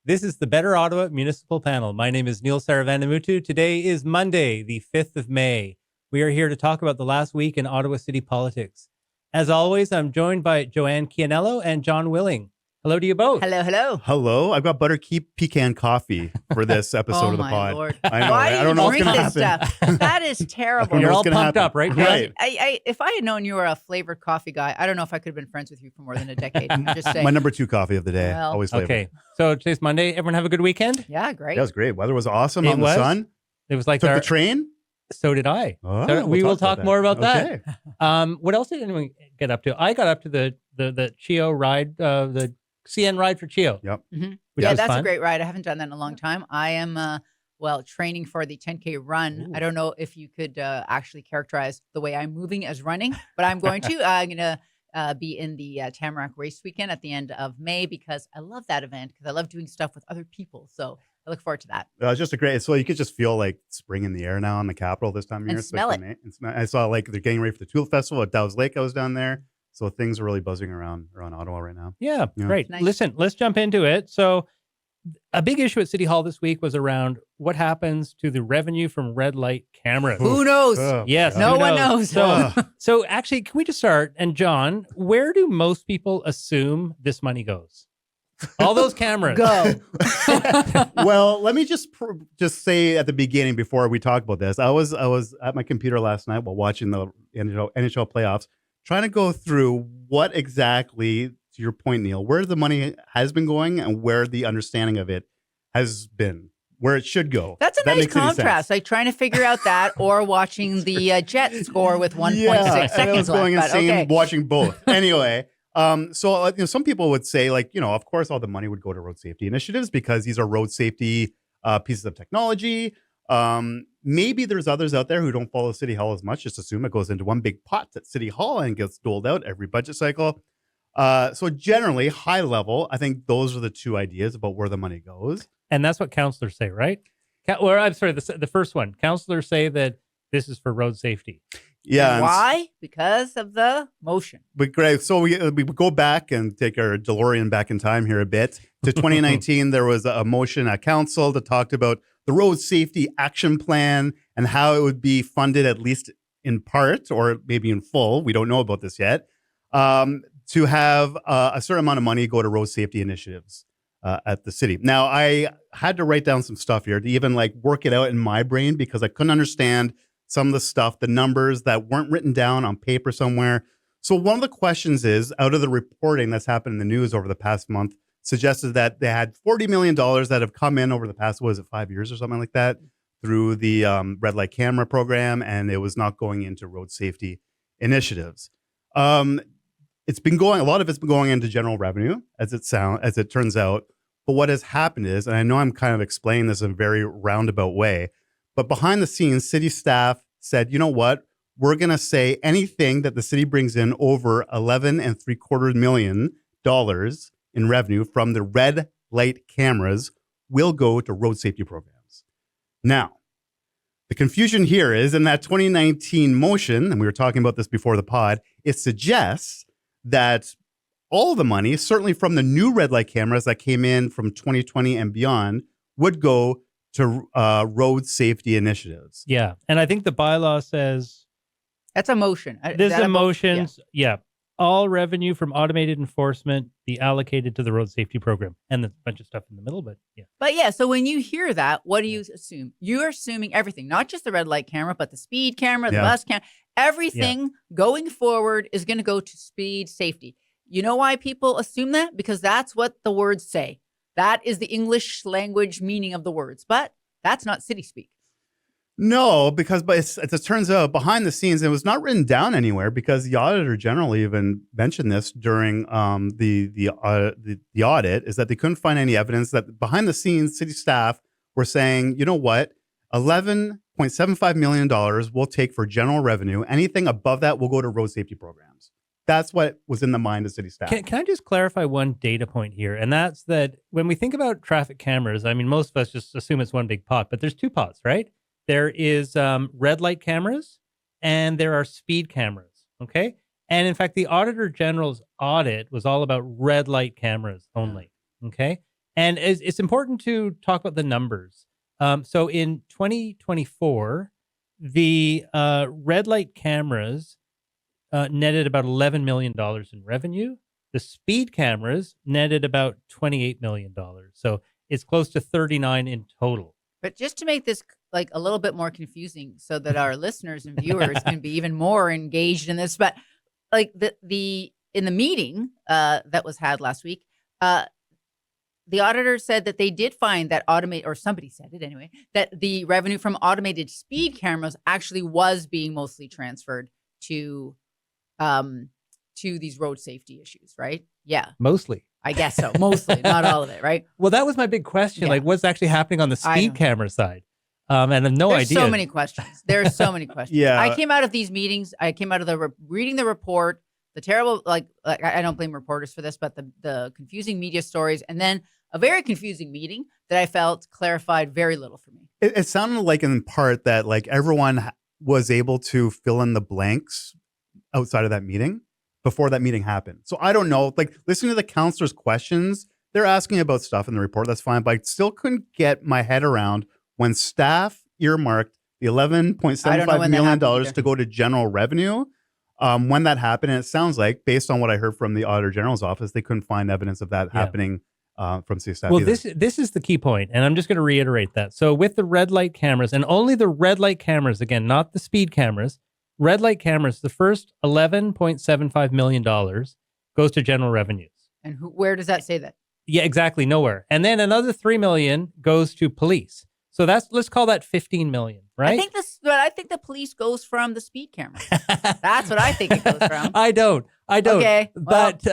This is the Better Ottawa Municipal Panel. My name is Neil Saravanamutu. Today is Monday, the 5th of May. We are here to talk about the last week in Ottawa city politics. As always, I'm joined by Joanne Chianello and John Willing. Hello to you both. Hello, hello. Hello. I've got butterkeep pecan coffee for this episode of the pod. Lord. I know, Why right? do I don't you know what's drink going to this happen. stuff? That is terrible. You're what's all gonna pumped happen. up, right? Right. If I had known you were a flavored coffee guy, I don't know if I could have been friends with you for more than a decade. I'm just saying. My number 2 coffee of the day. Well, Always flavored. Okay, so today's Monday. Everyone have a good weekend? Yeah, great. That was great. Weather was awesome It on was? the sun. It was like Took the train. So did I. Oh, So we will talk about more about Okay. that. What else did anyone get up to? I got up to the Chio ride, the CN ride for Chio. Yep. Mhm. Which Yeah, was that's fun. a great ride. I haven't done that in a long time. I am, training for the 10K run. Ooh. I don't know if you could actually characterize the way I'm moving as running, but I'm going to. I'm going to be in the Tamarack Race Weekend at the end of May because I love that event because I love doing stuff with other people. So I look forward to that. It's just a great. So you could just feel like spring in the air now in the capital this time of And year. smell especially May. I saw like they're getting ready for the Tulip Festival at Dow's Lake. I was down there. So things are really buzzing around Ottawa right now. Yeah, Yeah. great. Nice. Listen, let's jump into it. So a big issue at City Hall this week was around what happens to the revenue from red light cameras. Who knows? Yes. No who one knows. So actually, can we just start? And John, where do most people assume this money goes? All those cameras. Go. Well, let me just say at the beginning before we talk about this, I was at my computer last night while watching the NHL playoffs, trying to go through what exactly, to your point, Neil, where the money has been going and where the understanding of it has been, where it should go. That's a That nice makes any sense. contrast. Like trying to figure out that or watching the Jets score with 1.6 Yeah, seconds and I was going left. But insane okay. watching both. Anyway, so some people would say, like, of course, all the money would go to road safety initiatives because these are road safety pieces of technology. Maybe there's others out there who don't follow City Hall as much. Just assume it goes into one big pot at City Hall and gets doled out every budget cycle. So generally, high level, I think those are the two ideas about where the money goes. And that's what councillors say, right? Or I'm sorry, the first one. Councillors say that this is for road safety. Yeah. And why? Because of the motion. But Greg, so we go back and take our DeLorean back in time here a bit. To 2019, there was a motion at council that talked about the road safety action plan and how it would be funded, at least in part or maybe in full. We don't know about this yet. To have a certain amount of money go to road safety initiatives at the city. Now, I had to write down some stuff here to even like work it out in my brain because I couldn't understand some of the stuff, the numbers that weren't written down on paper somewhere. So one of the questions is, out of the reporting that's happened in the news over the past month, suggested that they had $40 million that have come in over the past, 5 years or something like that, through the red light camera program, and it was not going into road safety initiatives. It's been going, a lot of it's been going into general revenue, as it turns out. But what has happened is, and I know I'm kind of explaining this in a very roundabout way, but behind the scenes, city staff said, you know what? We're going to say anything that the city brings in over $11.75 million in revenue from the red light cameras will go to road safety programs. Now, the confusion here is in that 2019 motion, and we were talking about this before the pod, it suggests that all the money, certainly from the new red light cameras that came in from 2020 and beyond, would go to road safety initiatives. Yeah. And I think the bylaw says That's a motion. this Is that motions, all revenue from automated enforcement be allocated to the road safety program. And there's a bunch of stuff in the middle, but yeah. But yeah, so when you hear that, what do you assume? You're assuming everything, not just the red light camera, but the speed camera, the bus camera, everything going forward is going to go to speed safety. You know why people assume that? Because that's what the words say. That is the English language meaning of the words, but that's not city speak. No, because as it turns out, behind the scenes, it was not written down anywhere because the auditor general even mentioned this during the audit, is that they couldn't find any evidence that behind the scenes city staff were saying, you know what, $11.75 million we'll take for general revenue. Anything above that will go to road safety programs. That's what was in the mind of city staff. Can I just clarify one data point here? And that's that when we think about traffic cameras, I mean, most of us just assume it's one big pot, but there's two pots, right? There is red light cameras and there are speed cameras, okay? And in fact, the Auditor General's audit was all about red light cameras only, okay? And it's important to talk about the numbers. So in 2024, the red light cameras netted about $11 million in revenue. The speed cameras netted about $28 million. So it's close to 39 in total. But just to make this like a little bit more confusing so that our listeners and viewers can be even more engaged in this, but like in the meeting that was had last week, the auditor said that they did find that somebody said it anyway, that the revenue from automated speed cameras actually was being mostly transferred to these road safety issues, right? Yeah. Mostly. I guess so. Mostly, not all of it, right? Well, that was my big question. Yeah. Like, what's actually happening on the speed camera side? And I have no idea. There's so many questions. There's so many questions. Yeah. I came out of these meetings. I came out of reading the report, the terrible, like I don't blame reporters for this, but the confusing media stories, and then a very confusing meeting that I felt clarified very little for me. It sounded like in part that like everyone was able to fill in the blanks outside of that meeting before that meeting happened. So I don't know, like listening to the councillors' questions, they're asking about stuff in the report. That's fine. But I still couldn't get my head around when staff earmarked the $11.75 million to go to general revenue. When that happened, and it sounds like, based on what I heard from the Auditor General's office, they couldn't find evidence of that happening from city staff. Well, either. this is the key point, and I'm just going to reiterate that. So with the red light cameras, and only the red light cameras, again, not the speed cameras, red light cameras, the first $11.75 million goes to general revenues. And where does that say that? Yeah, exactly, nowhere. And then another $3 million goes to police. So let's call that $15 million, right? I think the police goes from the speed camera. That's what I think it goes from. I don't. Okay, But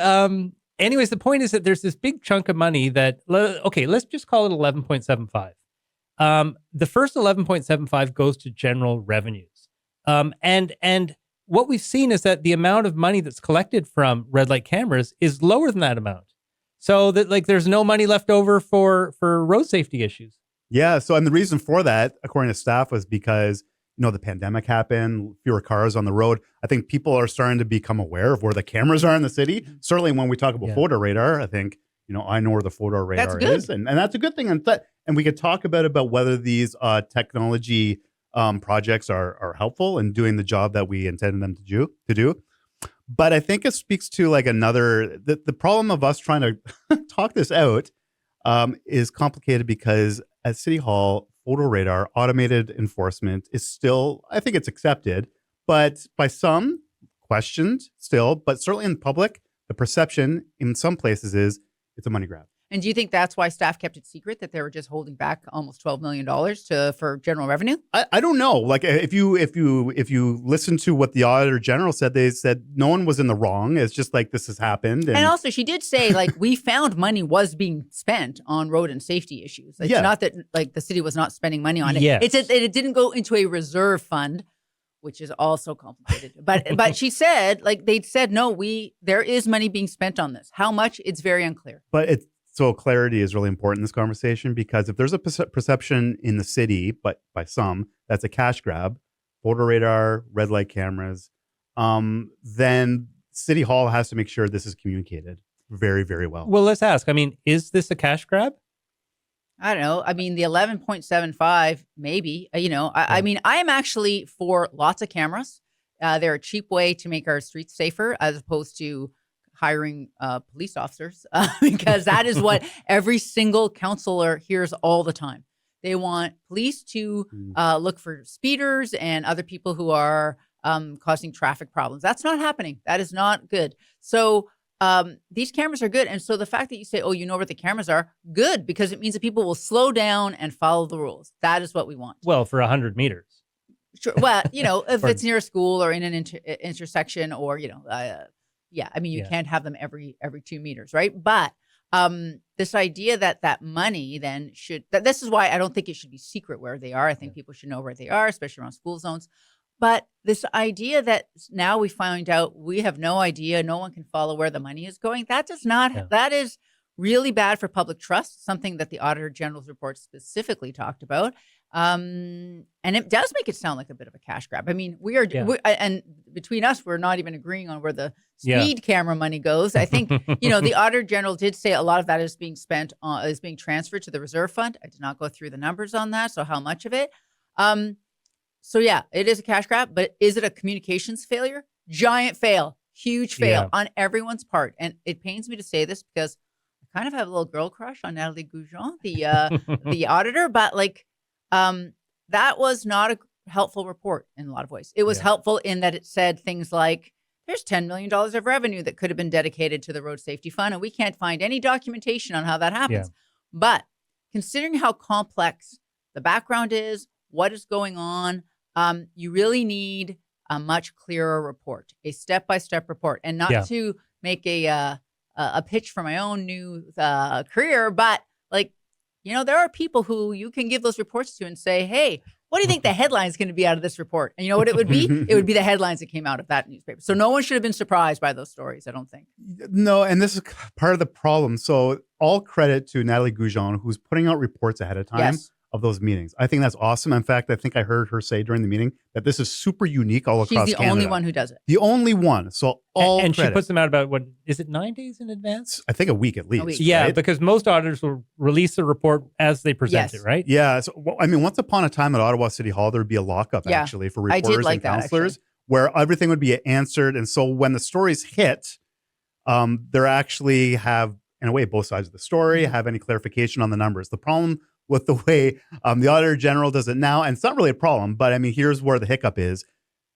anyways, the point is that there's this big chunk of money that, okay, let's just call it 11.75. The first 11.75 goes to general revenues. And what we've seen is that the amount of money that's collected from red light cameras is lower than that amount. So that like there's no money left over for road safety issues. Yeah. So, and the reason for that, according to staff, was because, the pandemic happened, fewer cars on the road. I think people are starting to become aware of where the cameras are in the city. Certainly when we talk about photo radar, I think, I know where the photo radar is. And that's a good thing. And we could talk about whether these technology projects are helpful in doing the job that we intended them to do. But I think it speaks to like the problem of us trying to talk this out is complicated because at City Hall, photo radar, automated enforcement is still, I think it's accepted, but by some questioned still, but certainly in public, the perception in some places is it's a money grab. And do you think that's why staff kept it secret, that they were just holding back almost $12 million for general revenue? I don't know. Like if you listen to what the Auditor General said, they said no one was in the wrong. It's just like this has happened. And also she did say like we found money was being spent on road and safety issues. It's not that like the city was not spending money on it. Yes. It's that it didn't go into a reserve fund, which is also complicated. But she said like they said no, there is money being spent on this. How much? It's very unclear. But so clarity is really important in this conversation, because if there's a perception in the city, but by some, that's a cash grab, photo radar, red light cameras, then City Hall has to make sure this is communicated very, very well. Well, let's ask. I mean, is this a cash grab? I don't know. I mean, the 11.75, maybe, I mean, I am actually for lots of cameras. They're a cheap way to make our streets safer as opposed to hiring police officers because that is what every single councillor hears all the time. They want police to look for speeders and other people who are causing traffic problems. That's not happening. That is not good. So these cameras are good. And so the fact that you say, oh, you know where the cameras are, good, because it means that people will slow down and follow the rules. That is what we want. Well, for 100 meters. Sure. Well, if it's near a school or in an intersection or, yeah, I mean, you can't have them every 2 meters, right? But this idea that money then this is why I don't think it should be secret where they are. I think people should know where they are, especially around school zones. But this idea that now we find out we have no idea, no one can follow where the money is going, that is really bad for public trust, something that the Auditor General's report specifically talked about. And it does make it sound like a bit of a cash grab. I mean, and between us, we're not even agreeing on where the speed camera money goes. I think, the Auditor General did say a lot of that is being spent on, is being transferred to the reserve fund. I did not go through the numbers on that. So how much of it? So yeah, it is a cash grab, but is it a communications failure? Giant fail, huge fail on everyone's part. And it pains me to say this because I kind of have a little girl crush on Natalie Goujon, the auditor, but that was not a helpful report in a lot of ways. It was helpful in that it said things like, there's $10 million of revenue that could have been dedicated to the road safety fund, and we can't find any documentation on how that happens. But considering how complex the background is, what is going on, you really need a much clearer report, a step-by-step report, and not to make a pitch for my own new career, but there are people who you can give those reports to and say, hey, what do you think the headline is going to be out of this report? And you know what it would be? It would be the headlines that came out of that newspaper. So no one should have been surprised by those stories, I don't think. No, and this is part of the problem. So all credit to Natalie Goujon, who's putting out reports ahead of time of those meetings. I think that's awesome. In fact, I think I heard her say during the meeting that this is super unique all across Canada. She's the only one who does it. The only one. So and she puts them out about, what is it, 9 days in advance? I think a week at least. A week. Yeah, right? because most auditors will release the report as they present it, right? Yeah. So, once upon a time at Ottawa City Hall, there would be a lockup actually for reporters and councillors where everything would be answered. And so when the stories hit, they're actually have, in a way, both sides of the story, have any clarification on the numbers. The problem with the way the Auditor General does it now, and it's not really a problem, but here's where the hiccup is.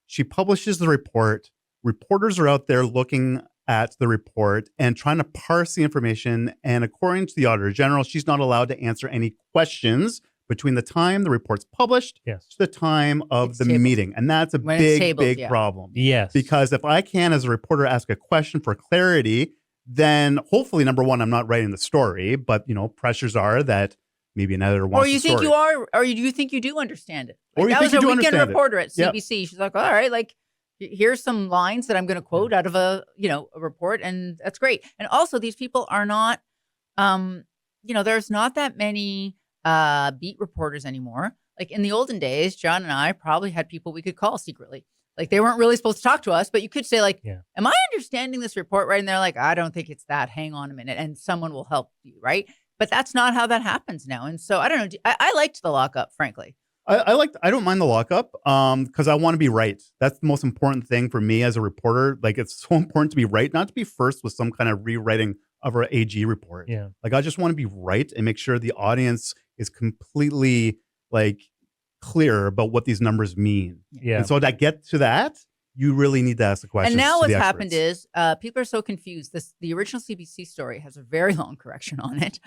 She publishes the report. Reporters are out there looking at the report and trying to parse the information. And according to the Auditor General, she's not allowed to answer any questions between the time the report's published to the time of the meeting. And that's a big problem. Yes. Because if I can, as a reporter, ask a question for clarity, then hopefully, number one, I'm not writing the story, but, pressures are that maybe another wants Or you think you are, or do you think you do understand it? Or you think you do understand it. That was a weekend reporter at CBC. She's like, all right, here's some lines that I'm going to quote out of a report, and that's great. And also, these people are not, there's not that many beat reporters anymore. Like in the olden days, John and I probably had people we could call secretly. Like they weren't really supposed to talk to us, but you could say am I understanding this report right? And they're like, I don't think it's that. Hang on a minute. And someone will help you, right? But that's not how that happens now. And so I don't know. I liked the lockup, frankly. I don't mind the lockup because I want to be right. That's the most important thing for me as a reporter. Like it's so important to be right, not to be first with some kind of rewriting of our AG report. Yeah. Like I just want to be right and make sure the audience is completely clear about what these numbers mean. Yeah. And so to get to that, you really need to ask the questions. And now what's happened is people are so confused. The original CBC story has a very long correction on it.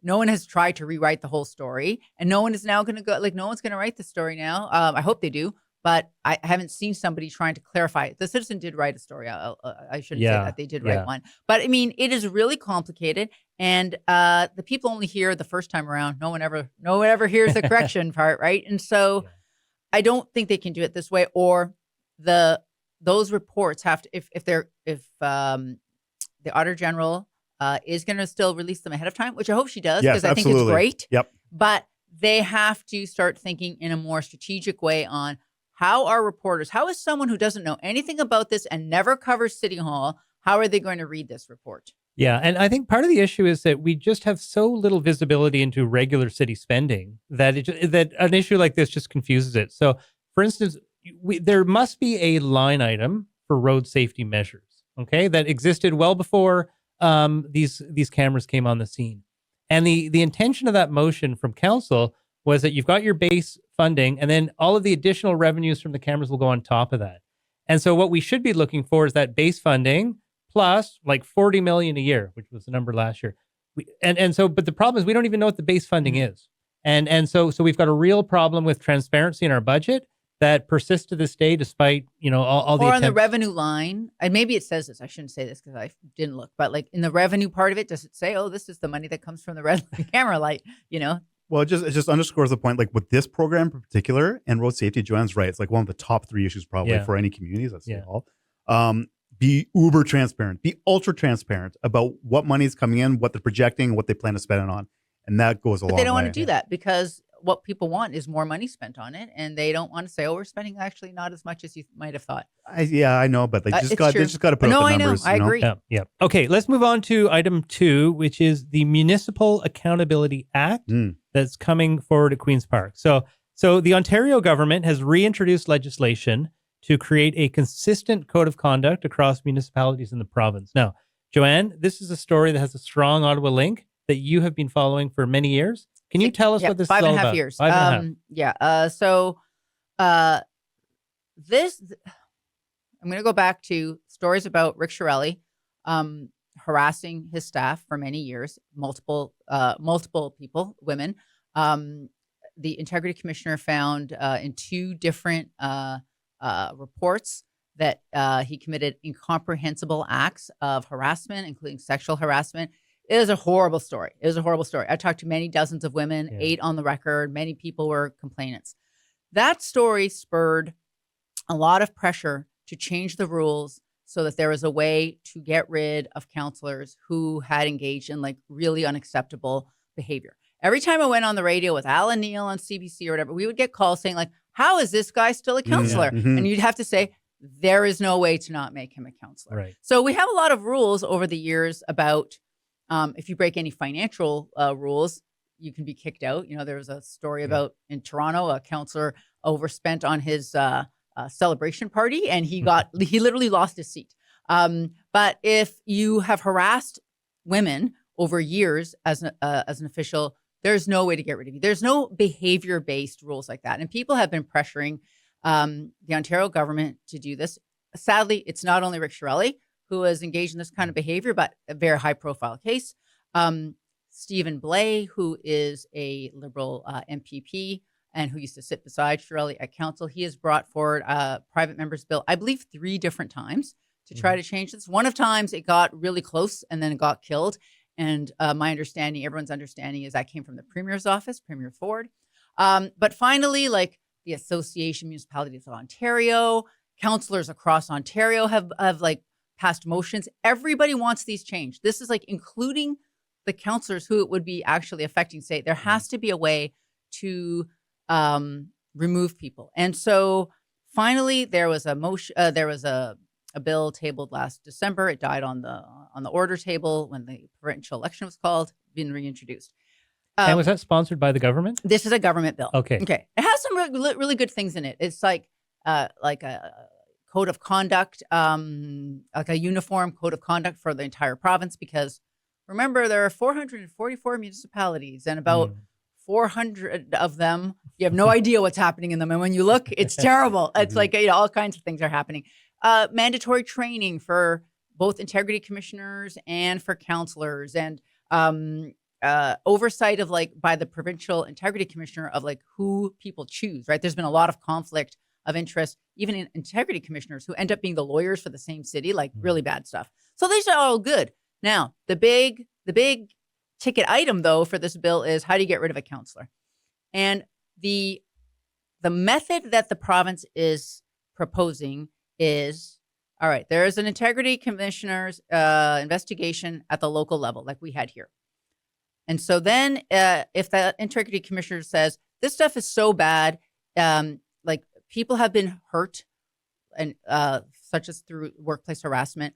No one has tried to rewrite the whole story, and no one is now going to go. No one's going to write the story now. I hope they do, but I haven't seen somebody trying to clarify it. The Citizen did write a story. I shouldn't say that they did write one, but it is really complicated, and the people only hear the first time around. No one ever hears the correction part, right? And so I don't think they can do it this way, or those reports have to if the Auditor General is going to still release them ahead of time, which I hope she does, because I think it's great. Yep. But they have to start thinking in a more strategic way on how are reporters, how is someone who doesn't know anything about this and never covers City Hall, how are they going to read this report? Yeah, and I think part of the issue is that we just have so little visibility into regular city spending that that an issue like this just confuses it. So, for instance, there must be a line item for road safety measures, okay, that existed well before these cameras came on the scene. And the intention of that motion from council was that you've got your base funding, and then all of the additional revenues from the cameras will go on top of that. And so what we should be looking for is that base funding plus like 40 million a year, which was the number last year. But the problem is we don't even know what the base funding is. And so we've got a real problem with transparency in our budget that persists to this day, despite, all the Or on attempts. the revenue line, and maybe it says this, I shouldn't say this because I didn't look, but in the revenue part of it, does it say, oh, this is the money that comes from the red camera light, Well, it just underscores the point, with this program in particular and road safety, Joanne's right. It's one of the top 3 issues probably for any communities at City Hall. Be uber transparent, be ultra transparent about what money is coming in, what they're projecting, what they plan to spend it on. And that goes a long way. But they don't want to do that because what people want is more money spent on it, and they don't want to say, "Oh, we're spending actually not as much as you might have thought." I know, but they It's just got to put no, up the I know. numbers. I you know? agree. Yeah. Okay, let's move on to item 2, which is the Municipal Accountability Act that's coming forward at Queen's Park. So the Ontario government has reintroduced legislation to create a consistent code of conduct across municipalities in the province. Now, Joanne, this is a story that has a strong Ottawa link that you have been following for many years. Can you tell us what this is all about? 5.5 years. 5.5. Yeah. This, I'm going to go back to stories about Rick Shirelli harassing his staff for many years, multiple people, women. The Integrity Commissioner found in 2 different reports that he committed incomprehensible acts of harassment, including sexual harassment. It was a horrible story. I talked to many dozens of women, 8 on the record. Many people were complainants. That story spurred a lot of pressure to change the rules so that there was a way to get rid of councillors who had engaged in like really unacceptable behavior. Every time I went on the radio with Alan Neal on CBC or whatever, we would get calls saying like, how is this guy still a councillor? Mm-hmm. And you'd have to say, there is no way to not make him a councillor. Right. So we have a lot of rules over the years about if you break any financial rules, you can be kicked out. You know, there was a story about in Toronto, a councillor overspent on his celebration party, and he literally lost his seat. But if you have harassed women over years as an official, there's no way to get rid of you. There's no behavior-based rules like that. And people have been pressuring the Ontario government to do this. Sadly, it's not only Rick Shirelli who is engaged in this kind of behavior, but a very high-profile case. Stephen Blais, who is a Liberal MPP and who used to sit beside Shirelli at council, he has brought forward a private member's bill, I believe 3 different times to try to change this. One of times it got really close and then it got killed. And my understanding, everyone's understanding, is that came from the Premier's office, Premier Ford. But finally, like the Association of Municipalities of Ontario, councillors across Ontario have like passed motions. Everybody wants these changed. This is like including the councillors who it would be actually affecting. Say there has to be a way to remove people. And so finally, there was a motion. There was a bill tabled last December. It died on the order table when the provincial election was called. Been reintroduced. And was that sponsored by the government? This is a government bill. Okay. It has some really good things in it. It's like a code of conduct, like a uniform code of conduct for the entire province. Because remember, there are 444 municipalities, and about 400 of them, you have no idea what's happening in them. And when you look, it's terrible. It's like all kinds of things are happening. Mandatory training for both integrity commissioners and for councillors, and oversight of like by the provincial integrity commissioner of like who people choose, right? There's been a lot of conflict of interest, even in integrity commissioners who end up being the lawyers for the same city, like really bad stuff. So these are all good. Now, the big ticket item though for this bill is how do you get rid of a councillor? And the method that the province is proposing is, all right, there is an integrity commissioner's investigation at the local level, like we had here. And so then if the integrity commissioner says, this stuff is so bad, like people have been hurt, and such as through workplace harassment,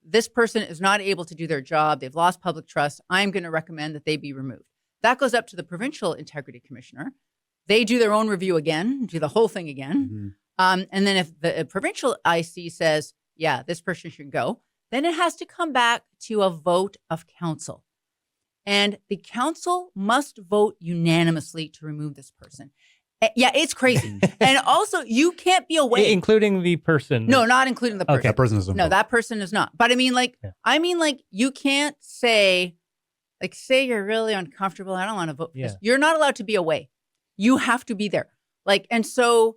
this person is not able to do their job, they've lost public trust, I'm going to recommend that they be removed. That goes up to the provincial integrity commissioner. They do their own review again, do the whole thing again. And then if the provincial IC says, yeah, this person should go, then it has to come back to a vote of council. And the council must vote unanimously to remove this person. Yeah, it's crazy. And also, you can't be away. Including the person. No, not including the person. Okay. That person is no, that person is not. But I mean, like, you can't say, like, say you're really uncomfortable, I don't want to vote for this. You're not allowed to be away. You have to be there. Like, and so,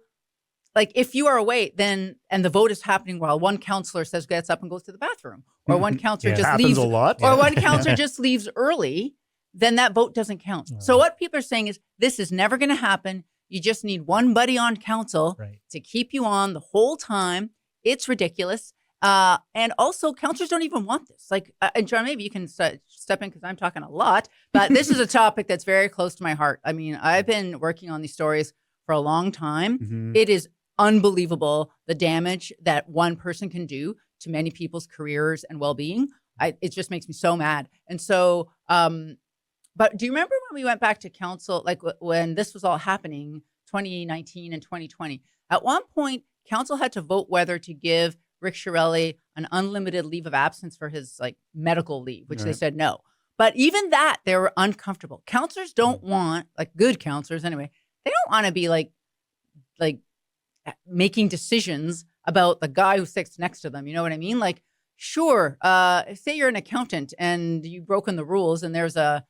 like, if you are away, then, and the vote is happening while one councillor gets up and goes to the bathroom, or one councillor just leaves, a lot. or one councillor just leaves early, then that vote doesn't count. So what people are saying is, this is never going to happen. You just need one buddy on council to keep you on the whole time. It's ridiculous. And also, councillors don't even want this. Like, and John, maybe you can step in because I'm talking a lot, but this is a topic that's very close to my heart. I mean, I've been working on these stories for a long time. Mm-hmm. It is unbelievable the damage that one person can do to many people's careers and well-being. It just makes me so mad. And so, but do you remember when we went back to council, like when this was all happening, 2019 and 2020? At one point, council had to vote whether to give Rick Shirelli an unlimited leave of absence for his like medical leave, which they said no. But even that, they were uncomfortable. Councillors don't want, like good councillors anyway, they don't want to be like making decisions about the guy who sits next to them. You know what I mean? Like, sure, say you're an accountant and you've broken the rules and there's a,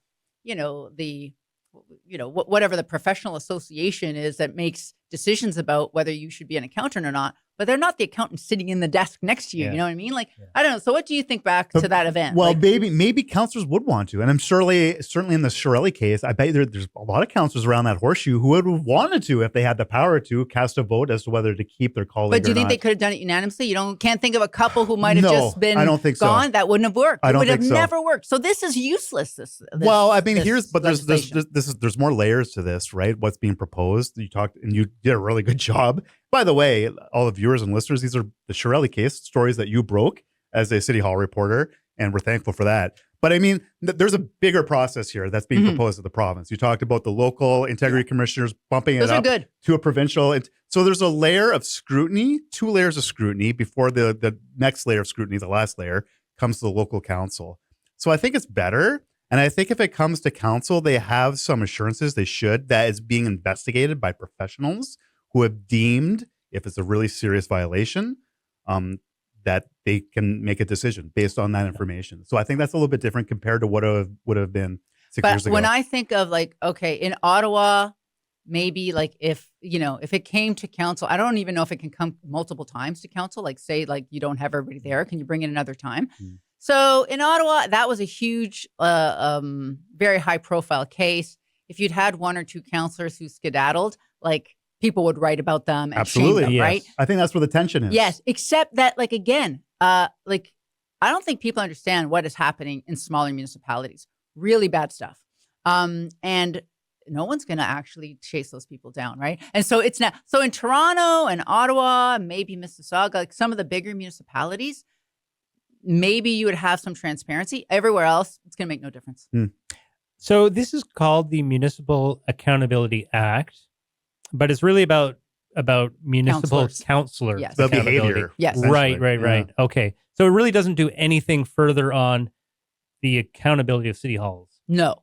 whatever the professional association is that makes decisions about whether you should be an accountant or not, but they're not the accountant sitting in the desk next to you. You know what I mean? Like, I don't know. So what do you think back to that event? Well, like, maybe councillors would want to. And I'm certainly in the Shirelli case, I bet there's a lot of councillors around that horseshoe who would have wanted to, if they had the power to, cast a vote as to whether to keep their colleague. But do you think they could have done it unanimously? Can't think of a couple who might have just been I don't think gone? So. That wouldn't have worked. I don't It would think have never worked. So this is useless. Well, I mean, there's more layers to this, right? What's being proposed. You talked and you did a really good job. By the way, all the viewers and listeners, these are the Shirelli case stories that you broke as a City Hall reporter, and we're thankful for that. But I mean, there's a bigger process here that's being proposed to the province. You talked about the local integrity commissioners bumping it up to a provincial. So there's a layer of scrutiny, 2 layers of scrutiny before the next layer of scrutiny, the last layer, comes to the local council. So I think it's better. And I think if it comes to council, they have some assurances that it's being investigated by professionals who have deemed, if it's a really serious violation, that they can make a decision based on that information. So I think that's a little bit different compared to what would have been 6 years ago. But when I think of like, okay, in Ottawa, maybe like if it came to council, I don't even know if it can come multiple times to council. Like say like you don't have everybody there. Can you bring it another time? So in Ottawa, that was a huge, very high profile case. If you'd had 1 or 2 councillors who skedaddled, like people would write about them and shame them, right? I think that's where the tension is. Yes, except that like, again, I don't think people understand what is happening in smaller municipalities. Really bad stuff. And no one's going to actually chase those people down, right? And so it's not, so in Toronto and Ottawa, maybe Mississauga, like some of the bigger municipalities, maybe you would have some transparency. Everywhere else, it's going to make no difference. So this is called the Municipal Accountability Act, but it's really about municipal councillors. Yes. The behavior. Yes. Right. Yeah. Okay. So it really doesn't do anything further on the accountability of city halls. No.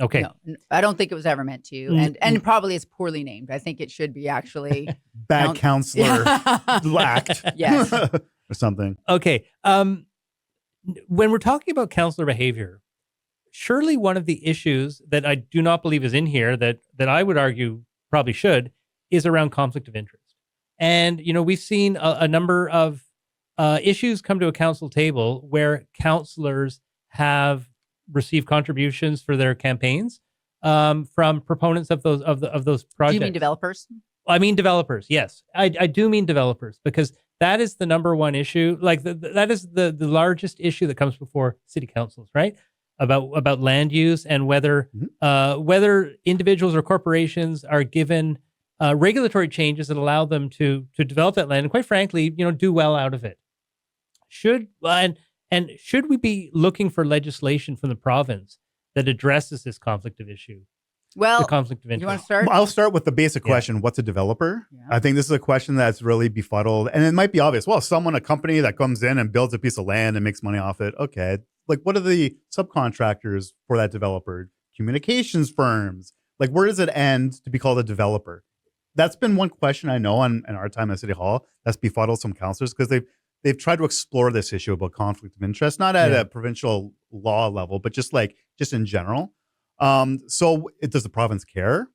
Okay. No, I don't think it was ever meant to. And probably it's poorly named. I think it should be actually Bad councillor act. Yes. Or something. Okay. When we're talking about councillor behavior, surely one of the issues that I do not believe is in here that I would argue probably should is around conflict of interest. And, we've seen a number of issues come to a council table where councillors have received contributions for their campaigns from proponents of those projects. Do you mean developers? I mean developers, yes. I do mean developers because that is the number one issue. Like that is the largest issue that comes before city councils, right? About land use and whether individuals or corporations are given regulatory changes that allow them to develop that land and, quite frankly, do well out of it. Should we be looking for legislation from the province that addresses this conflict of issue? Well, the conflict of interest. You want to start? I'll start with the basic question. What's a developer? Yeah. I think this is a question that's really befuddled. And it might be obvious. Well, a company that comes in and builds a piece of land and makes money off it. Okay. Like, what are the subcontractors for that developer? Communications firms. Like, where does it end to be called a developer? That's been one question I know in our time at City Hall that's befuddled some councillors because they've tried to explore this issue about conflict of interest, not at a provincial law level, but just in general. So does the province care?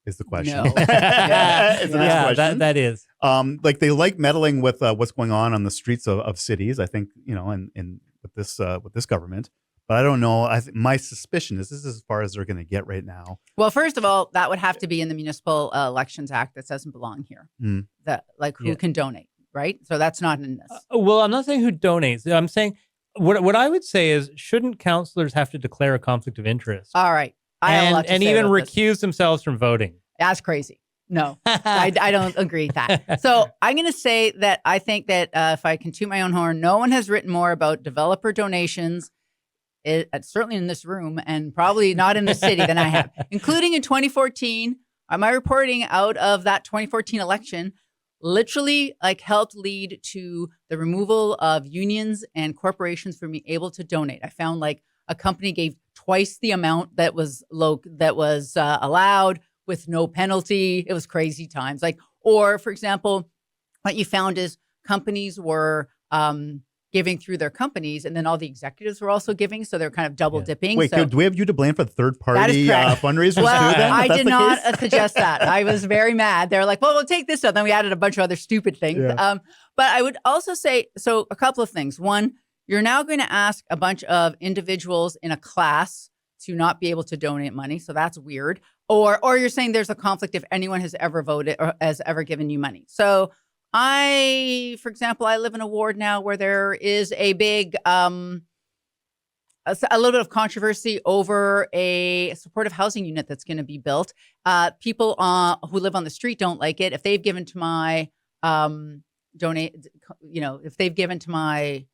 Is the question. No. That is. Like they like meddling with what's going on the streets of cities. I think with this government, but I don't know. My suspicion is this is as far as they're going to get right now. Well, first of all, that would have to be in the Municipal Elections Act. That doesn't belong here. That who can donate. right? So that's not in this. Well, I'm not saying who donates. I'm saying what I would say is, shouldn't councillors have to declare a conflict of interest? All right. I have a lot to and say even about this. recuse themselves from voting. That's crazy. No, I don't agree with that. So I'm going to say that I think that if I can toot my own horn, no one has written more about developer donations, certainly in this room and probably not in the city than I have, including in 2014. My reporting out of that 2014 election literally helped lead to the removal of unions and corporations from being able to donate. I found a company gave twice the amount that was allowed with no penalty. It was crazy times. Or for example, what you found is companies were giving through their companies, and then all the executives were also giving, so they're kind of double dipping. Wait, do we have you to blame for the third-party fundraisers well, too? Then, I did not suggest that. I was very mad. They're like, "Well, we'll take this up." Then we added a bunch of other stupid things. Yeah. But I would also say, so a couple of things. One, you're now going to ask a bunch of individuals in a class to not be able to donate money, so that's weird. Or you're saying there's a conflict if anyone has ever voted or has ever given you money. So for example, I live in a ward now where there is a big, a little bit of controversy over a supportive housing unit that's going to be built. People who live on the street don't like it. If they've given to my if they've given to my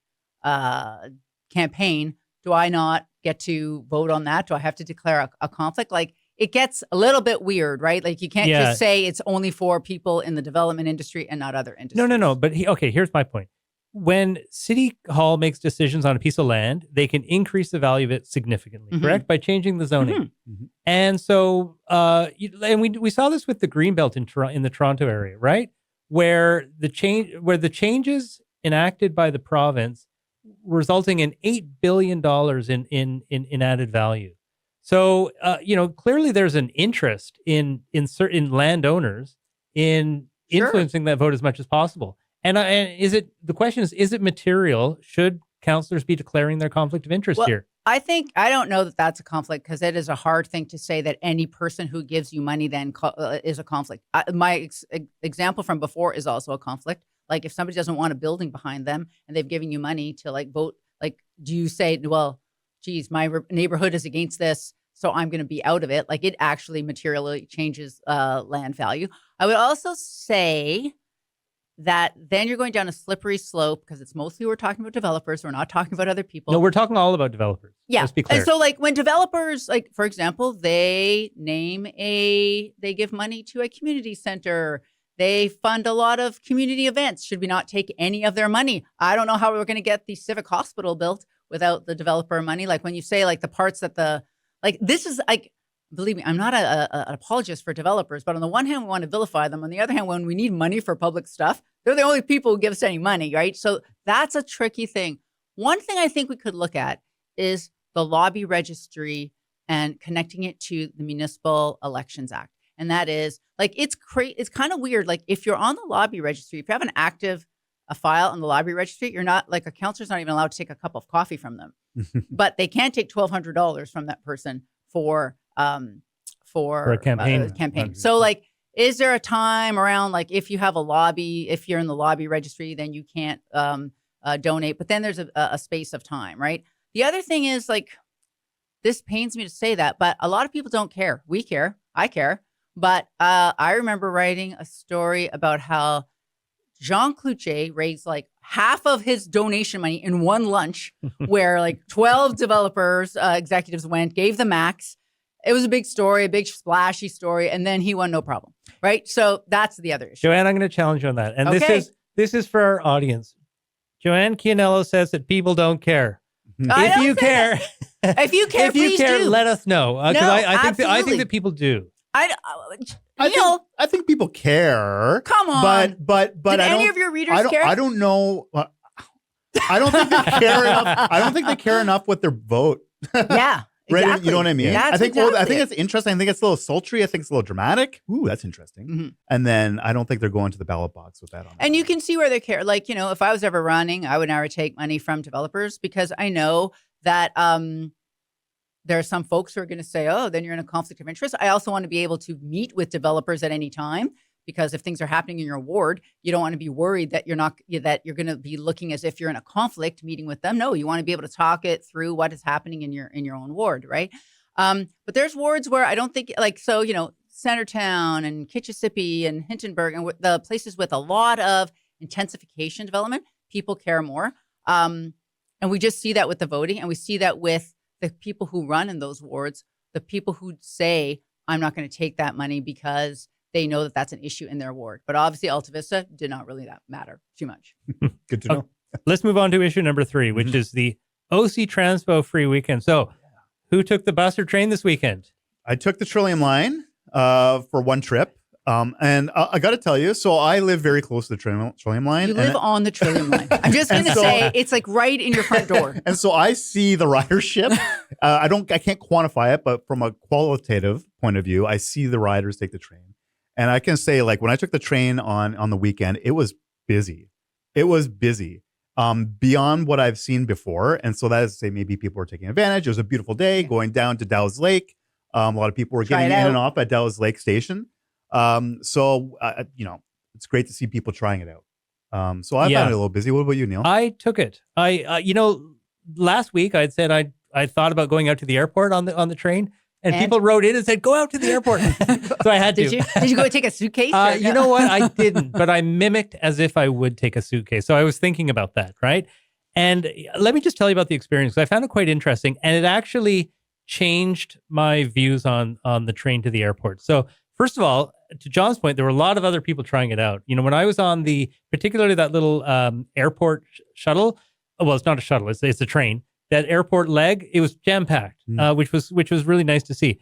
campaign, do I not get to vote on that? Do I have to declare a conflict? It gets a little bit weird, right? You can't just say it's only for people in the development industry and not other industries. No. But here's my point. When City Hall makes decisions on a piece of land, they can increase the value of it significantly, correct? By changing the zoning. And so, and we saw this with the Greenbelt in the Toronto area, right? Where the changes enacted by the province resulting in $8 billion in added value. So, clearly there's an interest in certain landowners in influencing that vote as much as possible. And the question is it material? Should councillors be declaring their conflict of interest here? I don't know that that's a conflict, because it is a hard thing to say that any person who gives you money then is a conflict. My example from before is also a conflict. If somebody doesn't want a building behind them and they've given you money to vote, do you say, well, geez, my neighborhood is against this, so I'm going to be out of it? It actually materially changes land value. I would also say that then you're going down a slippery slope, because it's mostly we're talking about developers. We're not talking about other people. No, we're talking all about developers. Yeah. Let's be clear. And so when developers, for example, they give money to a community center. They fund a lot of community events. Should we not take any of their money? I don't know how we're going to get the civic hospital built without the developer money. When you say the parts that this is believe me, I'm not an apologist for developers, but on the one hand, we want to vilify them. On the other hand, when we need money for public stuff, they're the only people who give us any money, right? So that's a tricky thing. One thing I think we could look at is the lobby registry and connecting it to the Municipal Elections Act. And that is it's kind of weird. If you're on the lobby registry, if you have a file on the lobby registry, you're not a councillor's not even allowed to take a cup of coffee from them, but they can take $1,200 from that person for a campaign. So is there a time around if you have a lobby, if you're in the lobby registry, then you can't donate, but then there's a space of time, right? The other thing is this pains me to say that, but a lot of people don't care. We care. I care. But I remember writing a story about how Jean Cloutier raised half of his donation money in one lunch, where 12 developers, executives went, gave the max. It was a big story, a big splashy story, and then he won no problem, right? So that's the other issue. Joanne, I'm going to challenge you on that. And this is for our audience. Joanne Chianello says that people don't care. If you care, please do. Let us know. I think that people do. I think people care. Come on. But did any of your readers care? I don't know. I don't think they care enough. I don't think they care enough with their vote. Yeah. Right? Exactly. You know what I mean? That's I think exactly it's interesting. I think it's a little sultry. I think it's a little dramatic. Ooh, that's interesting. Mm-hmm. And then I don't think they're going to the ballot box with that on. And you can see where they care. If I was ever running, I would never take money from developers, because I know that there are some folks who are going to say, oh, then you're in a conflict of interest. I also want to be able to meet with developers at any time, because if things are happening in your ward, you don't want to be worried that you're going to be looking as if you're in a conflict meeting with them. No, you want to be able to talk it through what is happening in your own ward, right? But there's wards where I don't think Centertown and Kitchissippi and Hintonburg and the places with a lot of intensification development, people care more. And we just see that with the voting, and we see that with the people who run in those wards, the people who say, I'm not going to take that money because they know that that's an issue in their ward. But obviously, Alta Vista did not really matter too much. Good to know. Let's move on to issue number 3, which is the OC Transpo free weekend. So who took the bus or train this weekend? I took the Trillium line for one trip. And I got to tell you, so I live very close to the Trillium line. You live on the Trillium line. I'm just going to say it's like right in your front door. And so I see the ridership. I can't quantify it, but from a qualitative point of view, I see the riders take the train. And I can say, like, when I took the train on the weekend, it was busy. It was busy beyond what I've seen before. And so that is to say, maybe people were taking advantage. It was a beautiful day going down to Dow's Lake. A lot of people were getting in and off at Dow's Lake Station. So it's great to see people trying it out. So I found it a little busy. What about you, Neil? I took it. Last week I'd said I thought about going out to the airport on the train, and people wrote in and said, go out to the airport. So I had to. Did you go take a suitcase? You know what? I didn't, but I mimicked as if I would take a suitcase. So I was thinking about that, right? And let me just tell you about the experience. I found it quite interesting, and it actually changed my views on the train to the airport. So first of all, to John's point, there were a lot of other people trying it out. You know, when I was on particularly that little airport shuttle, well, it's not a shuttle, it's a train. That airport leg, it was jam-packed, which was really nice to see.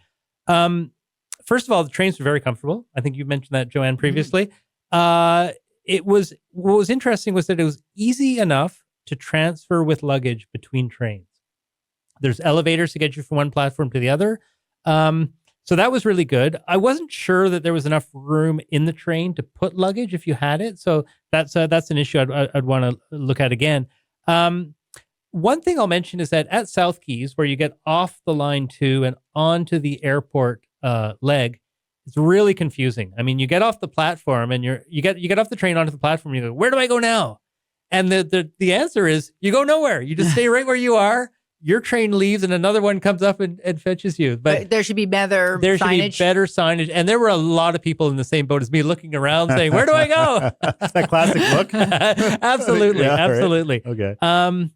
First of all, the trains were very comfortable. I think you mentioned that, Joanne, previously. What was interesting was that it was easy enough to transfer with luggage between trains. There's elevators to get you from one platform to the other. So that was really good. I wasn't sure that there was enough room in the train to put luggage if you had it. So that's an issue I'd want to look at again. One thing I'll mention is that at South Keys, where you get off the line 2 and onto the airport leg, it's really confusing. I mean, you get off the platform and you get off the train onto the platform. And you go, where do I go now? And the answer is you go nowhere. You just stay right where you are. Your train leaves and another one comes up and fetches you. But there should be better signage. Should be better signage. And there were a lot of people in the same boat as me looking around saying, where do I go? That classic look. Absolutely. Yeah, absolutely. Right. Okay.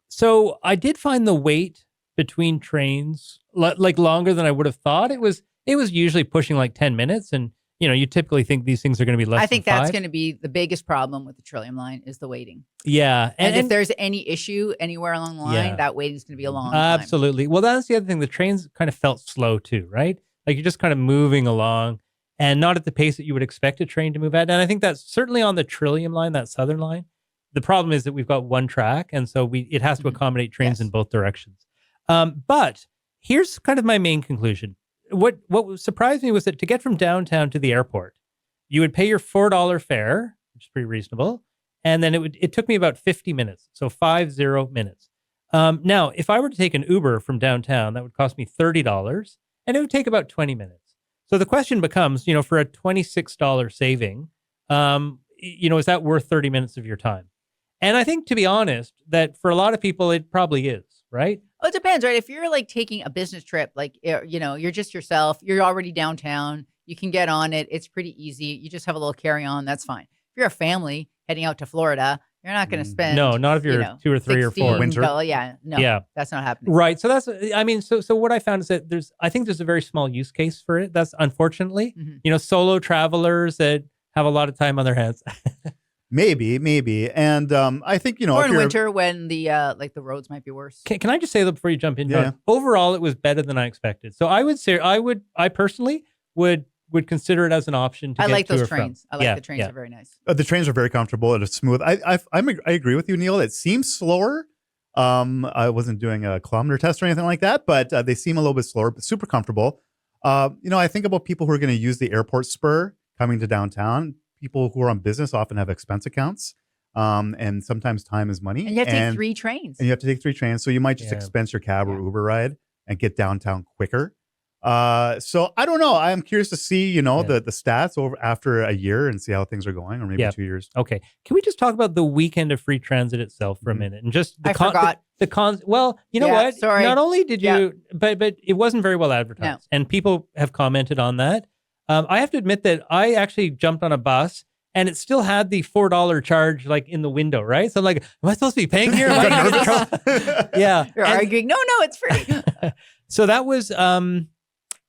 So I did find the wait between trains like longer than I would have thought. It was usually pushing like 10 minutes. And, you typically think these things are going to be less than 5. I think that's going to be the biggest problem with the Trillium line is the waiting. Yeah. And if there's any issue anywhere along the line, that waiting is going to be a long time. Absolutely. Well, that's the other thing. The trains kind of felt slow too, right? Like you're just kind of moving along and not at the pace that you would expect a train to move at. And I think that's certainly on the Trillium line, that southern line. The problem is that we've got one track, and so it has to accommodate trains in both directions. But here's kind of my main conclusion. What surprised me was that to get from downtown to the airport, you would pay your $4 fare, which is pretty reasonable, and then it took me about 50 minutes, so 50 minutes. Now, if I were to take an Uber from downtown, that would cost me $30, and it would take about 20 minutes. So the question becomes, for a $26 saving, is that worth 30 minutes of your time? And I think, to be honest, that for a lot of people, it probably is, right? Well, it depends, right? If you're like taking a business trip, like, you're just yourself, you're already downtown, you can get on it. It's pretty easy. You just have a little carry-on. That's fine. If you're a family heading out to Florida, you're not going to spend. No, not if you're 2 or 3 or 4. Winter. That's not happening. Right. So so what I found is that I think there's a very small use case for it. That's unfortunately, solo travelers that have a lot of time on their hands. Maybe. And I think, or in winter when the roads might be worse. Can I just say that before you jump in, John? Yeah. Overall, it was better than I expected. So I personally would consider it as an option to I get like to those or trains. from. I like the trains are very nice. The trains are very comfortable. It's smooth. I agree with you, Neil. It seems slower. I wasn't doing a kilometer test or anything like that, but they seem a little bit slower, but super comfortable. I think about people who are going to use the airport spur coming to downtown. People who are on business often have expense accounts, and sometimes time is money. And you have to take 3 trains. And you have to take 3 trains, so you might just expense your cab or Uber ride and get downtown quicker. So I don't know. I'm curious to see, Yeah. the stats over after a year and see how things are going, or maybe Yeah. 2 years. Okay. Can we just talk about the weekend of free transit itself for a Mhm. minute? And just I forgot. the cons. Well, you know Yeah, what? sorry. Not only did Yeah. you, but it wasn't very well advertised, and people have commented on that. I have to admit that I actually jumped on a bus, and it still had the $4 charge like in the window, right? So I'm like, am I supposed to be paying here? Am I gonna get in trouble? Yeah. You're And- arguing. No, it's free. so that was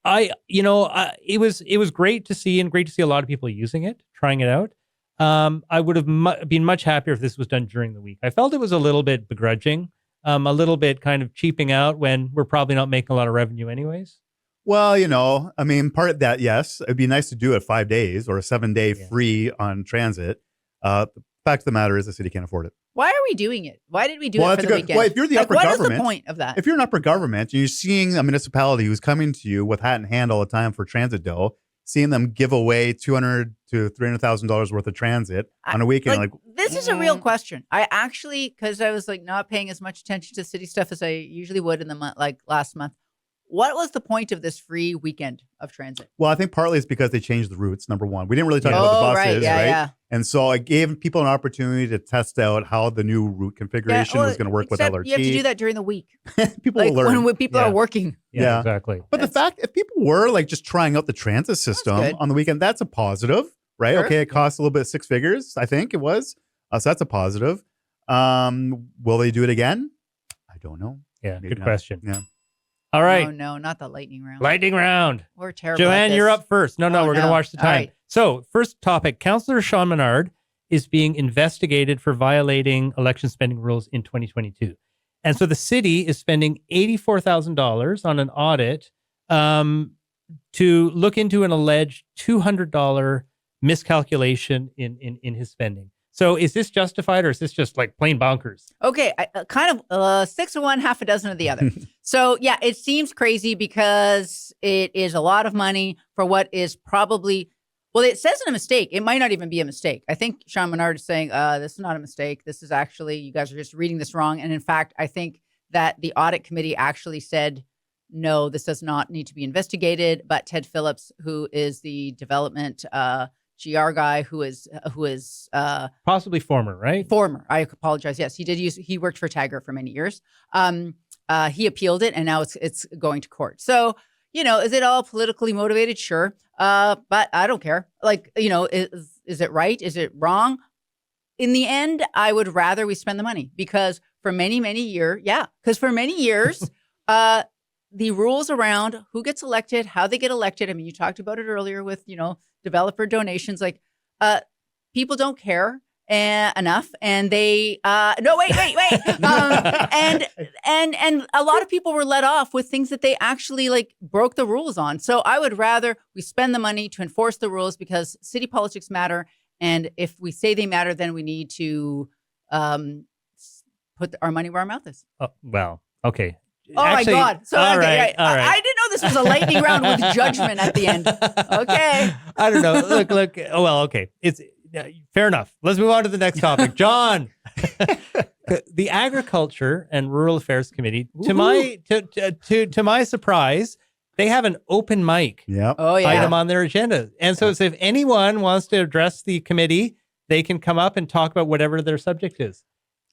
it was great to see, and great to see a lot of people using it, trying it out. I would have been much happier if this was done during the week. I felt it was a little bit begrudging, a little bit kind of cheaping out when we're probably not making a lot of revenue anyways. Well, I mean, part of that, yes, it'd be nice to do it 5 days or a 7-day free on transit. The fact of the matter is the city can't afford it. Why are we doing it? Why did we do Well, it that's for the a good- weekend? well, if you're the upper what is government- the point of that? If you're an upper government and you're seeing a municipality who's coming to you with hat in hand all the time for transit dough, seeing them give away $200,000 to $300,000 worth of transit on a weekend, like this is a real question. I actually, because I was like not paying as much attention to city stuff as I usually would in the month, like last month. What was the point of this free weekend of transit? Well, I think partly it's because they changed the routes, number one. We didn't really talk about the buses, right? Yeah. And so it gave people an opportunity to test out how the new route configuration was going to work with except LRT. You have to do that during the week. People Like will learn. when people Yeah. are working. Yeah. Exactly. But the fact, if people were like just trying out the transit system good. on the weekend, that's a positive, right? Sure. Okay, it costs a little bit, 6 figures, I think it was. So that's a positive. Will they do it again? I don't know. Yeah, Maybe good not. question. Yeah. All right. Oh, no, not the lightning round. Lightning round. We're terrible. at Joanne, this. you're up first. No, Oh, we're going to no. watch the All time. right. So, first topic, Councillor Sean Menard is being investigated for violating election spending rules in 2022. And so the city is spending $84,000 on an audit to look into an alleged $200 miscalculation in his spending. So is this justified, or is this just like plain bonkers? Okay, kind of 6 of one, half a dozen of the other. So yeah, it seems crazy because it is a lot of money for what is probably, well, it says in a mistake. It might not even be a mistake. I think Sean Menard is saying, this is not a mistake. This is actually, you guys are just reading this wrong. And in fact, I think that the audit committee actually said, no, this does not need to be investigated. But Ted Phillips, who is the development GR guy, who is Possibly former, right? former. I apologize. Yes, he worked for Tiger for many years. He appealed it, and now it's going to court. So, is it all politically motivated? Sure. But I don't care. Like, is it right? Is it wrong? In the end, I would rather we spend the money because for many, many years, the rules around who gets elected, how they get elected. I mean, you talked about it earlier with, developer donations. Like, people don't care enough, and they no, wait. And a lot of people were let off with things that they actually like broke the rules on. So I would rather we spend the money to enforce the rules because city politics matter, and if we say they matter, then we need to put our money where our mouth is. Oh, well, okay. Oh Actually, my God! So all okay, right, all right. I didn't know this was a lightning round with judgment at the end. Okay. I don't know. Look. Oh, well, okay. It's fair enough. Let's move on to the next topic. John, the Agriculture and Rural Affairs Committee, to my surprise, they have an open mic Yep. Oh yeah. item on their agenda. And so if anyone wants to address the committee, they can come up and talk about whatever their subject is.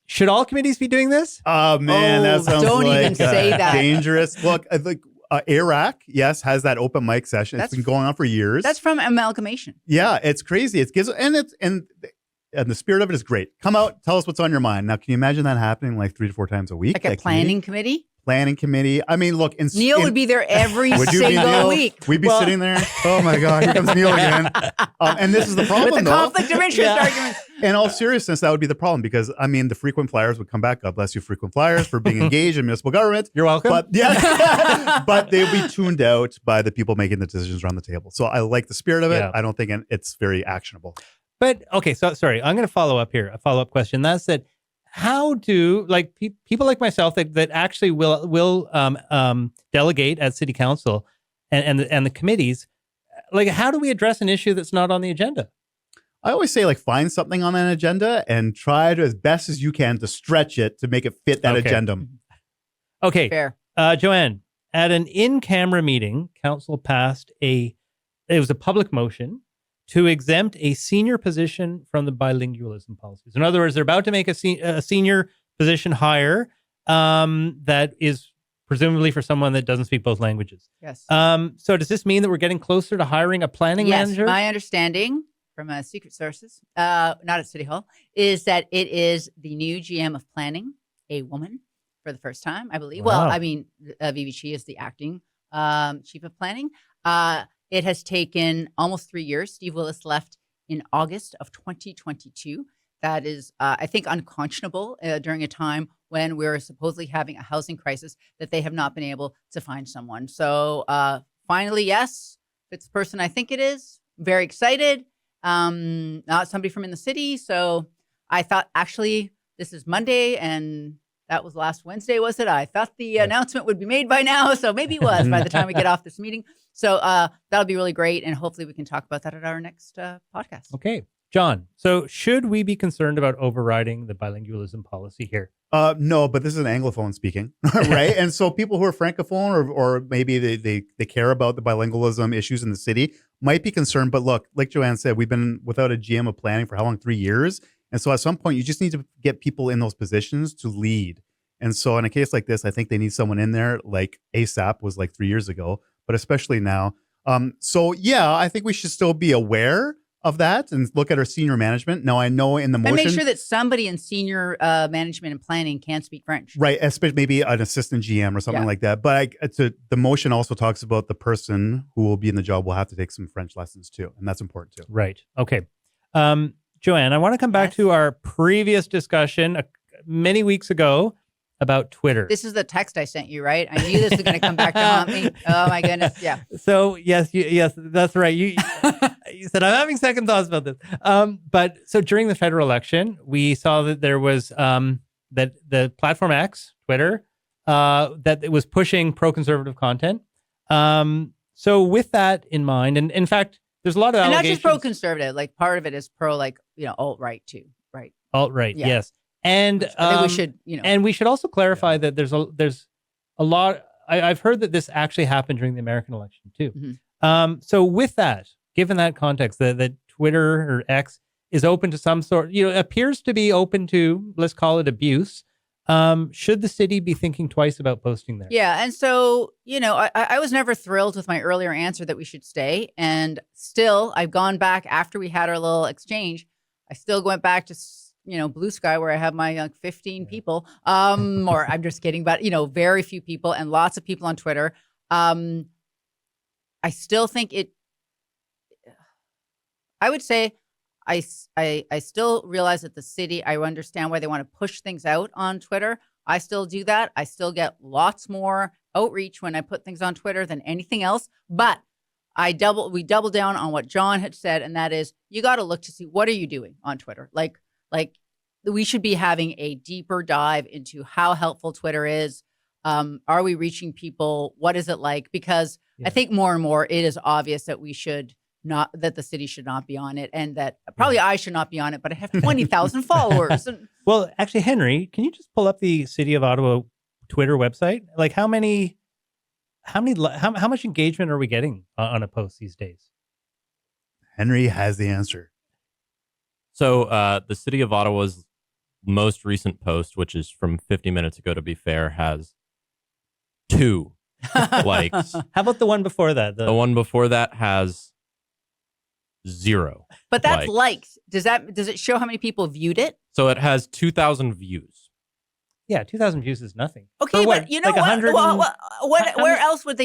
Should all committees be doing this? Oh man, Oh, that sounds don't like even say that. dangerous. Look, ARAC, yes, has that open mic session. That's- It's been going on for years. That's from Amalgamation. Yeah, it's crazy. It gives and the spirit of it is great. Come out, tell us what's on your mind. Now, can you imagine that happening like 3 to 4 times a week? Like a planning committee. Planning committee. I mean, look, Neil would be there every Would you be single Neil? week. We'd be sitting there. Oh my God, here comes Neil again. And this is the problem, With the though. conflict of interest arguments. In all seriousness, that would be the problem because I mean, the frequent flyers would come back. God bless you, frequent flyers, for being engaged in municipal government. You're welcome. But yeah, but they'll be tuned out by the people making the decisions around the table. So I like the spirit of it. Yeah. I don't think it's very actionable. But okay, so sorry, I'm going to follow up here. A follow-up question. That's that. How do like people like myself that actually will delegate at city council and the committees, like how do we address an issue that's not on the agenda? I always say, like, find something on an agenda and try to, as best as you can, to stretch it to make it fit that Okay. agenda. Okay, Fair. Joanne, at an in-camera meeting, council passed it was a public motion to exempt a senior position from the bilingualism policies. In other words, they're about to make a senior position hire that is presumably for someone that doesn't speak both languages. Yes. So does this mean that we're getting closer to hiring a planning manager? Yes, my understanding from secret sources, not at City Hall, is that it is the new GM of planning, a woman, for the first time, I believe. Wow. Well, I mean, Vivi Chi is the acting chief of planning. It has taken almost 3 years. Steve Willis left in August of 2022. That is, I think, unconscionable during a time when we're supposedly having a housing crisis that they have not been able to find someone. So finally, yes, it's the person I think it is. Very excited. Not somebody from in the city. So I thought, actually, this is Monday and that was last Wednesday, was it? I thought the announcement would be made by now. So maybe it was by the time we get off this meeting. So that'll be really great. And hopefully we can talk about that at our next podcast. Okay. John, so should we be concerned about overriding the bilingualism policy here? No, but this is an Anglophone speaking, right? And so people who are Francophone or maybe they care about the bilingualism issues in the city might be concerned. But look, like Joanne said, we've been without a GM of planning for how long? 3 years. And so at some point, you just need to get people in those positions to lead. And so in a case like this, I think they need someone in there like ASAP was like 3 years ago, but especially now. So yeah, I think we should still be aware of that and look at our senior management. Now, I know in the motion... And make sure that somebody in senior management and planning can speak French. Right, especially maybe an assistant GM or something like that. But the motion also talks about the person who will be in the job will have to take some French lessons too. And that's important too. Right. Okay. Joanne, I want to come back to our previous discussion many weeks ago about Twitter. This is the text I sent you, right? I knew this was going to come back to haunt me. Oh my goodness. Yeah. So yes, that's right. You said, I'm having second thoughts about this. But so during the federal election, we saw that there was that the platform X, Twitter, that it was pushing pro-conservative content. So with that in mind, and in fact, there's a lot of allegations. And not just pro-conservative, like part of it is pro, like, alt-right too, right? Alt-right, yes. And I think we should, and we should also clarify that there's a lot. I've heard that this actually happened during the American election too. Mm-hmm. So with that, given that context, that Twitter or X is open to some sort, appears to be open to, let's call it abuse. Should the city be thinking twice about posting there? Yeah, and so I was never thrilled with my earlier answer that we should stay, and still I've gone back after we had our little exchange. I still went back to Blue Sky, where I have my 15 people, or I'm just kidding, but very few people and lots of people on Twitter. I still think I would say I still realize that the city, I understand why they want to push things out on Twitter. I still do that. I still get lots more outreach when I put things on Twitter than anything else. But we double down on what John had said, and that is you got to look to see what are you doing on Twitter. Like we should be having a deeper dive into how helpful Twitter is. Are we reaching people? What is it like? Because I think more and more it is obvious that that the city should not be on it, and that probably I should not be on it, but I have 20,000 followers. Well, actually, Henry, can you just pull up the City of Ottawa Twitter website? Like how much engagement are we getting on a post these days? Henry has the answer. So the City of Ottawa's most recent post, which is from 50 minutes ago, to be fair, has 2 likes. How about the one before that? The one before that has 0. But that's likes. Does it show how many people viewed it? So it has 2,000 views. Yeah, 2,000 views is nothing. Okay, but you know what? Where else would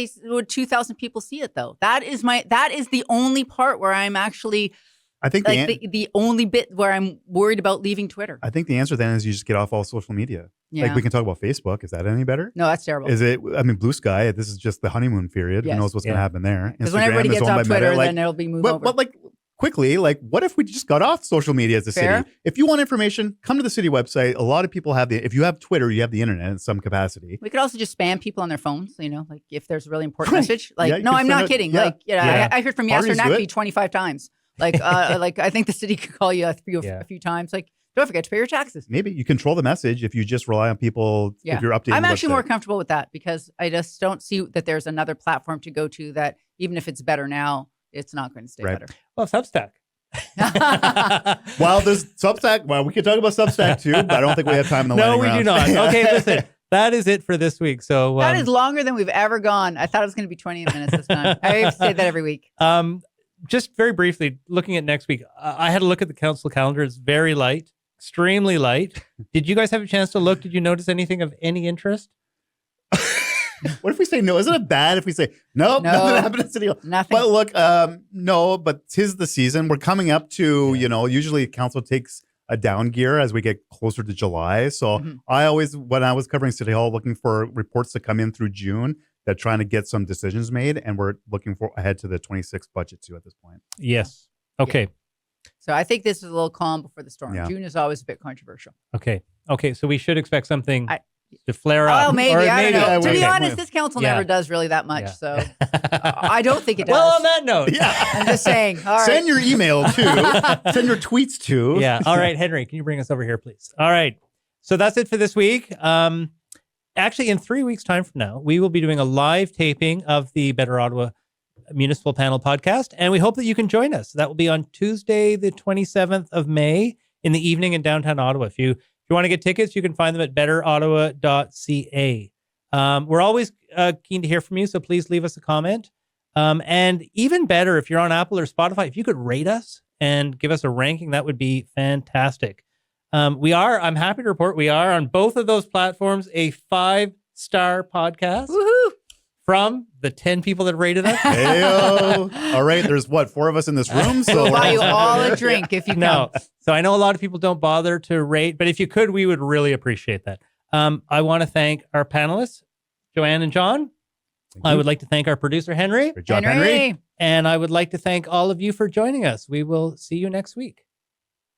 2,000 people see it though? That is the only part where I'm actually. I think the only bit where I'm worried about leaving Twitter. I think the answer then is you just get off all social media. Yeah. Like we can talk about Facebook. Is that any better? No, that's terrible. Is it? I mean, Blue Sky. This is just the honeymoon period. Yes. Who knows what's going to happen there? Because when everybody gets off Twitter, then it'll be moved over. But like quickly, like what if we just got off social media as a city? If you want information, come to the city website. A lot of people have if you have Twitter, you have the internet in some capacity. We could also just spam people on their phones. Like if there's a really important message. Like no, I'm not kidding. Yeah. I heard from Yasser Naqvi 25 times. Like I think the city could call you a few times. Like Don't forget to pay your taxes. Maybe you control the message if you just rely on people. Yeah. If you're updating, I'm the actually website. more comfortable with that because I just don't see that there's another platform to go to that even if it's better now, it's not going to stay Right. better. Well, Substack. Well, there's Substack. Well, we could talk about Substack too, but I don't think we have time in the No, lightning we do round. not. Okay, listen. That is it for this week. So That is longer than we've ever gone. I thought it was going to be 20 minutes this time. I have to say that every week. just very briefly, looking at next week, I had a look at the council calendar. It's very light, extremely light. Did you guys have a chance to look? Did you notice anything of any interest? What if we say no? Isn't it bad if we say nope, No. nothing happened at City Hall? Nothing. But look, no, but 'tis the season. We're coming up to, usually council takes a down gear as we get closer to July. So Mhm. I always, when I was covering City Hall, looking for reports to come in through June, they're trying to get some decisions made. And we're looking for ahead to the 26th budget too at this point. Yes. Okay. So I think this is a little calm before the storm. Yeah. June is always a bit controversial. Okay. So we should expect something I- to flare up. Oh, maybe. Or I don't know. Yeah, To be okay. honest, this council Yeah. never does really that much. Yeah. So I don't think it does. Well, on that note. Yeah. I'm just saying. All right. Send your email to, send your tweets to. Yeah. All right, Henry, can you bring us over here, please? All right. So that's it for this week. Actually, in 3 weeks' time from now, we will be doing a live taping of the Better Ottawa Municipal Panel podcast, and we hope that you can join us. That will be on Tuesday, the 27th of May in the evening in downtown Ottawa. If you want to get tickets, you can find them at betterottawa.ca. We're always keen to hear from you, so please leave us a comment. And even better, if you're on Apple or Spotify, if you could rate us and give us a ranking, that would be fantastic. I'm happy to report we are on both of those platforms a 5-star podcast Woohoo. from the 10 people that rated us. Heyo. All right. There's 4 of us in this room. So We'll buy you all a drink if you come. No. So I know a lot of people don't bother to rate, but if you could, we would really appreciate that. I want to thank our panelists, Joanne and John. I would like to thank our producer, Henry. Good job, Henry. And I would like to thank all of you for joining us. We will see you next week.